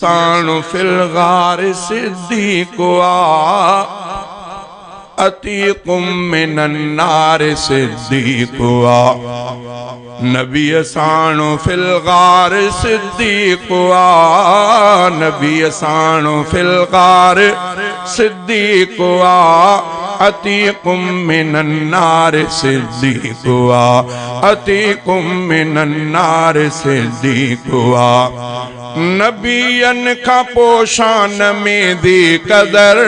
असानु fill गार सिद्दीक़ अतीकुम मिनन नार सिद्दीक़ नबी असानु fill गार सिद्दीक़ नबी असानु फिल गार सिद्दीक़ अतीकुम मिनन नार सिद्दीक़ अतीकुम मिनन नार सिद्दीक़ नबियन का पोशान में दी कदर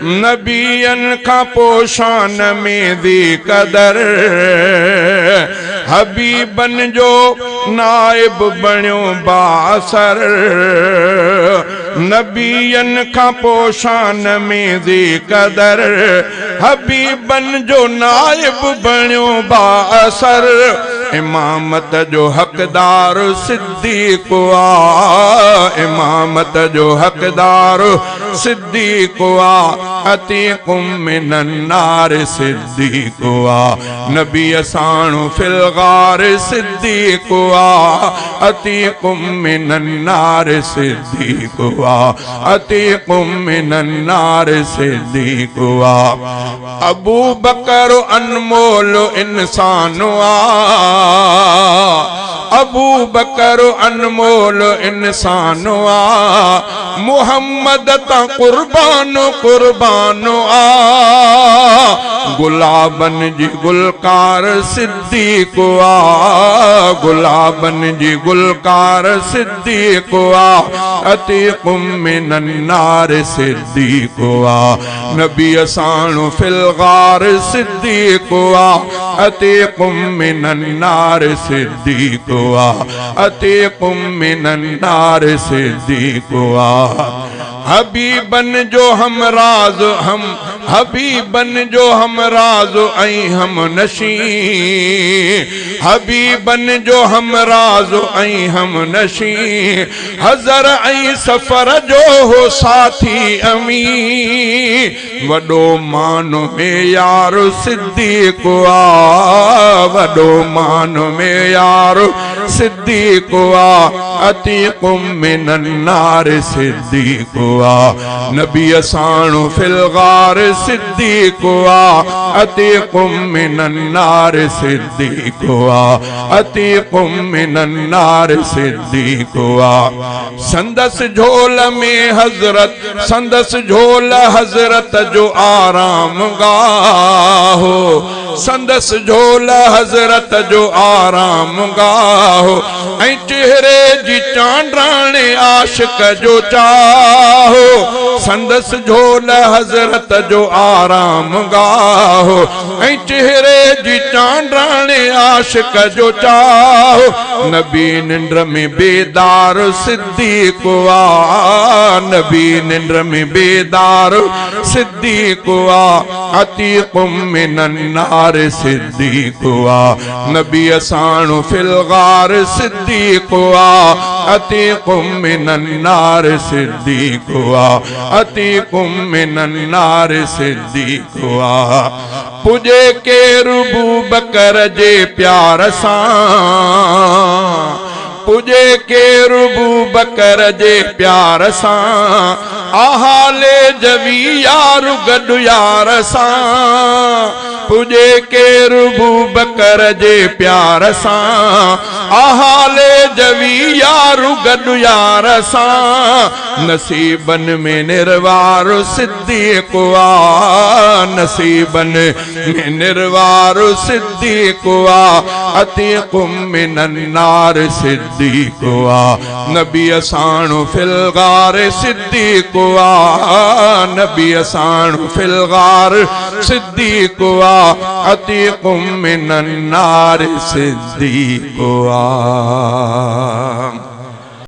नबियन का पोशान में दी कदर हबीबन जो नाइब बण्यो बासर नबियन का पोशान में दी कदर हबीबन जो नाइब बण्यो बासर इमामत जो हकदार सिद्दीक़ इमामत जो हकदार सिद्दीक़ अतीकुम मिनन नार सिद्दीक़ नबी असानु फिल गार सिद्दीक़ अतीकुम मिनन नार सिद्दीक़ अतीकुम मिनन नार सिद्दीक़ अबू बकर अनमोल इंसान अबू बकर अनमोल इंसान मुहम्मद ता कुर्बान कुर्बान गुलाबन जी गुलकार सिद्दीक़ गुलाबन जी गुलकार सिद्दीक़ अतीकुम मिनन नार सिद्दीक़ नबी असानु फिल गार सिद्दीक़ अतीकुम मिनन नार सिद्दीक़ अतीकुम मिनन नार सिद्दीक़ हबीबन जो हम राज हम हबीबन जो हम राज ऐ हम नशी हबीबन जो हम राज ऐ हम नशी हज़र ऐ सफर जो हो साथी अमी वडो मान में यार सिद्दीक़ वडो मान में यार सिद्दीक़ अतीकुम मिनन नार सिद्दीक़ नबी असानु फिल गार सिद्दीक़ अतीकुम मिनन नार सिद्दीक़ अतीकुम मिनन नार सिद्दीक़ संदस झोल में हजरत संदस झोल हजरत जो आराम गाहो संदस झोल हजरत जो आराम गाहो ऐं चेहरे जी चांडाणे आशिक जो चाहो संदस झोल हजरत जो आराम गाहो ऐं चेहरे जी चांडाणे आशिक जो चाहो नबी निंद्र में बेदार सिद्दीक़ नबी निंद्र में बेदार सिद्दीक़ अतीकुम मिनन नार सिद्दीक़ नबी असानु फिल गार सिद्दीक़ अतीकुम मिनन नार सिद्दीक़ अतीकुम मिनन नार सिद्दीक़ पुजे के रूबू बकर जे प्यार सां पुजे के रूबू बकर जे प्यार सां आहाले जवी यार गडु यार सां पुजे के रूबू बकर जे प्यार सां आहाले जवी यारू गडु यार सां नसीबन में निर्वार सिद्दीक़ नसीबन में निर्वार सिद्दीक़ अतीकुम मिनन नार सिद्दीक़ नबी असानु फिल गार सिद्दीक़ नबी असानु फिल गार सिद्दीक़ अतीकुम मिनन नार सिद्दीक़